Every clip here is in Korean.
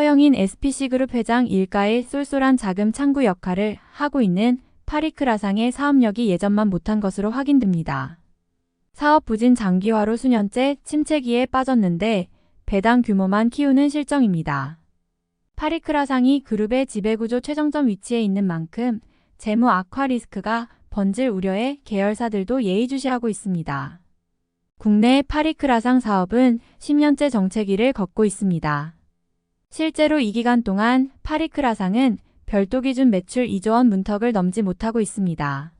서영인 SPC그룹 회장 일가의 쏠쏠한 자금 창구 역할을 하고 있는 파리크라상의 사업력이 예전만 못한 것으로 확인됩니다. 사업 부진 장기화로 수년째 침체기에 빠졌는데 배당 규모만 키우는 실정입니다. 파리크라상이 그룹의 지배구조 최정점 위치에 있는 만큼 재무 악화 리스크가 번질 우려에 계열사들도 예의주시하고 있습니다. 국내 파리크라상 사업은 10년째 정체기를 걷고 있습니다. 실제로 이 기간 동안 파리크라상은 별도 기준 매출 2조 원 문턱을 넘지 못하고 있습니다.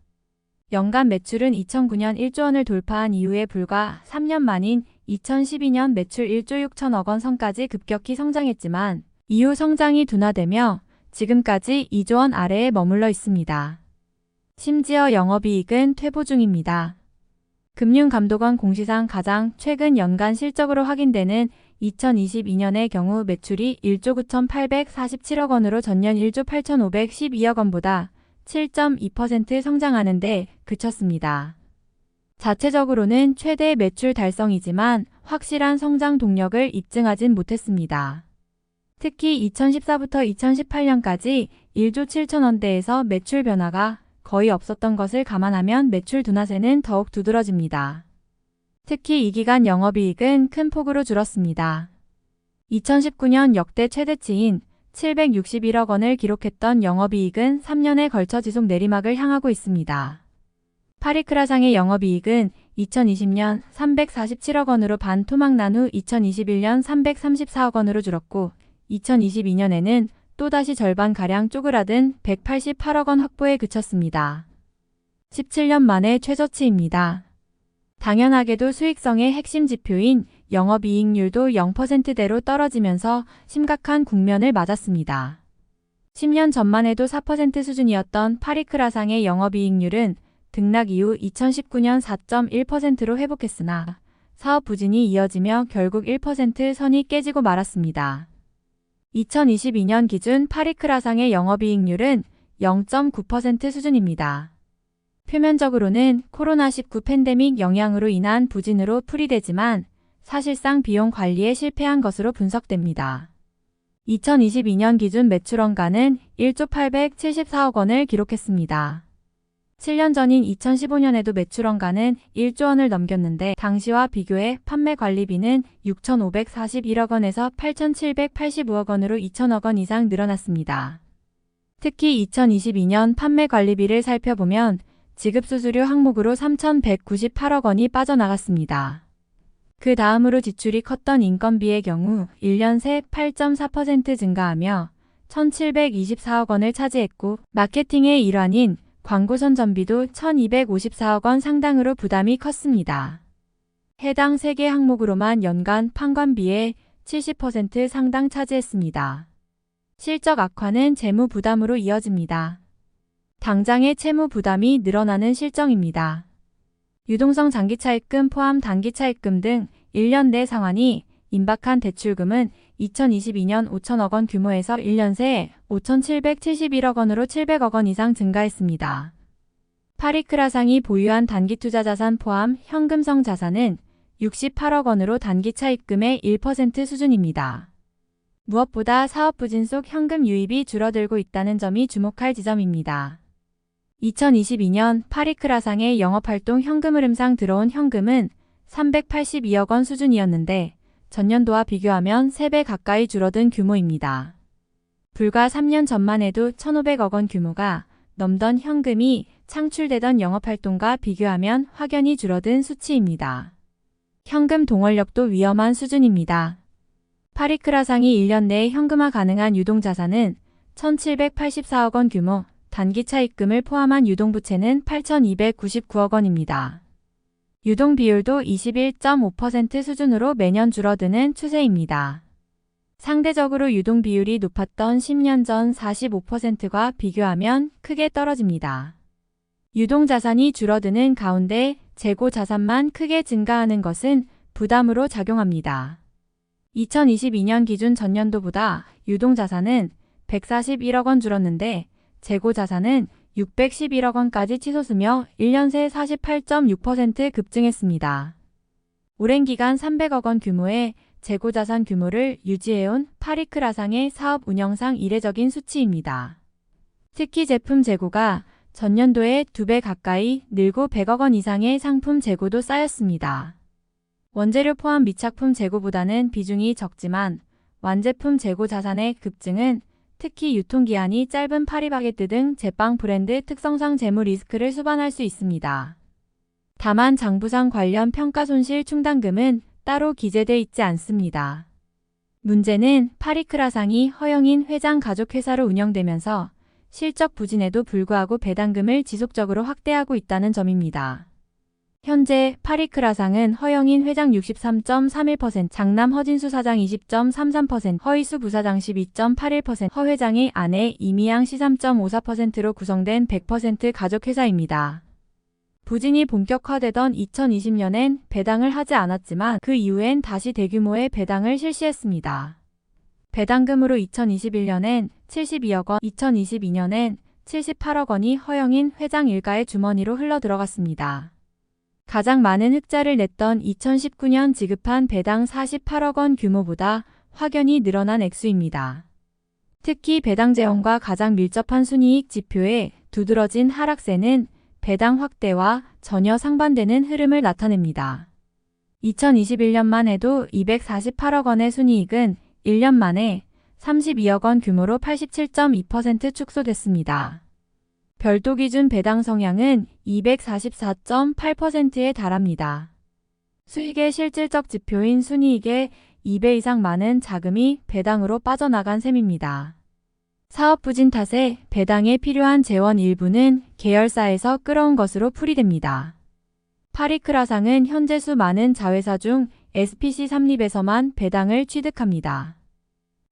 연간 매출은 2009년 1조 원을 돌파한 이후에 불과 3년 만인 2012년 매출 1조 6천억 원 선까지 급격히 성장했지만 이후 성장이 둔화되며 지금까지 2조 원 아래에 머물러 있습니다. 심지어 영업이익은 퇴보 중입니다. 금융감독원 공시상 가장 최근 연간 실적으로 확인되는 2022년의 경우 매출이 1조 9,847억 원으로 전년 1조 8,512억 원보다 7.2% 성장하는 데 그쳤습니다. 자체적으로는 최대 매출 달성이지만 확실한 성장 동력을 입증하진 못했습니다. 특히 2014부터 2018년까지 1조 7천원대에서 매출 변화가 거의 없었던 것을 감안하면 매출 둔화세는 더욱 두드러집니다. 특히 이 기간 영업이익은 큰 폭으로 줄었습니다. 2019년 역대 최대치인 761억 원을 기록했던 영업이익은 3년에 걸쳐 지속 내리막을 향하고 있습니다. 파리크라상의 영업이익은 2020년 347억 원으로 반토막 난 후 2021년 334억 원으로 줄었고 2022년에는 또다시 절반가량 쪼그라든 188억 원 확보에 그쳤습니다. 17년 만에 최저치입니다. 당연하게도 수익성의 핵심 지표인 영업이익률도 0%대로 떨어지면서 심각한 국면을 맞았습니다. 10년 전만 해도 4% 수준이었던 파리크라상의 영업이익률은 등락 이후 2019년 4.1%로 회복했으나 사업 부진이 이어지며 결국 1% 선이 깨지고 말았습니다. 2022년 기준 파리크라상의 영업이익률은 0.9% 수준입니다. 표면적으로는 코로나19 팬데믹 영향으로 인한 부진으로 풀이되지만 사실상 비용 관리에 실패한 것으로 분석됩니다. 2022년 기준 매출원가는 1조 874억 원을 기록했습니다. 7년 전인 2015년에도 매출원가는 1조 원을 넘겼는데 당시와 비교해 판매 관리비는 6,541억 원에서 8,785억 원으로 2천억 원 이상 늘어났습니다. 특히 2022년 판매 관리비를 살펴보면 지급수수료 항목으로 3,198억 원이 빠져나갔습니다. 그 다음으로 지출이 컸던 인건비의 경우 1년 새 8.4% 증가하며 1,724억 원을 차지했고 마케팅의 일환인 광고 선전비도 1,254억 원 상당으로 부담이 컸습니다. 해당 3개 항목으로만 연간 판관비의 70% 상당 차지했습니다. 실적 악화는 재무 부담으로 이어집니다. 당장의 채무 부담이 늘어나는 실정입니다. 유동성 장기차입금 포함 단기차입금 등 1년 내 상환이 임박한 대출금은 2022년 5천억 원 규모에서 1년 새 5,771억 원으로 700억 원 이상 증가했습니다. 파리크라상이 보유한 단기투자 자산 포함 현금성 자산은 68억 원으로 단기차입금의 1% 수준입니다. 무엇보다 사업 부진 속 현금 유입이 줄어들고 있다는 점이 주목할 지점입니다. 2022년 파리크라상의 영업활동 현금 흐름상 들어온 현금은 382억 원 수준이었는데 전년도와 비교하면 3배 가까이 줄어든 규모입니다. 불과 3년 전만 해도 1,500억 원 규모가 넘던 현금이 창출되던 영업활동과 비교하면 확연히 줄어든 수치입니다. 현금 동원력도 위험한 수준입니다. 파리크라상이 1년 내에 현금화 가능한 유동자산은 1,784억 원 규모, 단기차입금을 포함한 유동부채는 8,299억 원입니다. 유동 비율도 21.5% 수준으로 매년 줄어드는 추세입니다. 상대적으로 유동 비율이 높았던 10년 전 45%과 비교하면 크게 떨어집니다. 유동자산이 줄어드는 가운데 재고자산만 크게 증가하는 것은 부담으로 작용합니다. 2022년 기준 전년도보다 유동자산은 141억 원 줄었는데 재고자산은 611억 원까지 치솟으며 1년 새 48.6% 급증했습니다. 오랜 기간 300억 원 규모의 재고자산 규모를 유지해온 파리크라상의 사업 운영상 이례적인 수치입니다. 특히 제품 재고가 전년도에 2배 가까이 늘고 100억 원 이상의 상품 재고도 쌓였습니다. 원재료 포함 미착품 재고보다는 비중이 적지만 완제품 재고 자산의 급증은 특히 유통기한이 짧은 파리바게뜨 등 제빵 브랜드 특성상 재무 리스크를 수반할 수 있습니다. 다만 장부상 관련 평가손실 충당금은 따로 기재돼 있지 않습니다. 문제는 파리크라상이 허영인 회장 가족회사로 운영되면서 실적 부진에도 불구하고 배당금을 지속적으로 확대하고 있다는 점입니다. 현재 파리크라상은 허영인 회장 63.31%, 장남 허진수 사장 20.33%, 허이수 부사장 12.81%, 허 회장의 아내 이미양 씨 3.54%로 구성된 100% 가족회사입니다. 부진이 본격화되던 2020년엔 배당을 하지 않았지만 그 이후엔 다시 대규모의 배당을 실시했습니다. 배당금으로 2021년엔 72억 원, 2022년엔 78억 원이 허영인 회장 일가의 주머니로 흘러들어갔습니다. 가장 많은 흑자를 냈던 2019년 지급한 배당 48억 원 규모보다 확연히 늘어난 액수입니다. 특히 배당 재원과 가장 밀접한 순이익 지표의 두드러진 하락세는 배당 확대와 전혀 상반되는 흐름을 나타냅니다. 2021년만 해도 248억 원의 순이익은 1년 만에 32억 원 규모로 87.2% 축소됐습니다. 별도 기준 배당 성향은 244.8%에 달합니다. 수익의 실질적 지표인 순이익의 2배 이상 많은 자금이 배당으로 빠져나간 셈입니다. 사업 부진 탓에 배당에 필요한 재원 일부는 계열사에서 끌어온 것으로 풀이됩니다. 파리크라상은 현재 수많은 자회사 중 SPC 삼립에서만 배당을 취득합니다.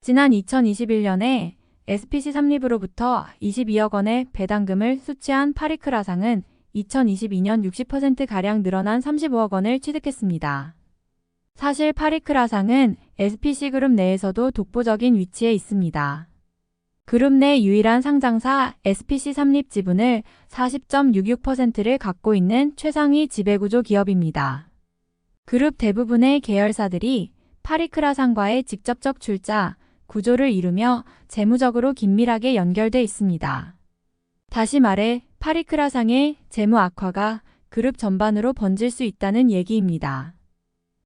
지난 2021년에 SPC 삼립으로부터 22억 원의 배당금을 수취한 파리크라상은 2022년 60%가량 늘어난 35억 원을 취득했습니다. 사실 파리크라상은 SPC그룹 내에서도 독보적인 위치에 있습니다. 그룹 내 유일한 상장사 SPC 삼립 지분을 40.66%를 갖고 있는 최상위 지배구조 기업입니다. 그룹 대부분의 계열사들이 파리크라상과의 직접적 출자, 구조를 이루며 재무적으로 긴밀하게 연결돼 있습니다. 다시 말해 파리크라상의 재무 악화가 그룹 전반으로 번질 수 있다는 얘기입니다.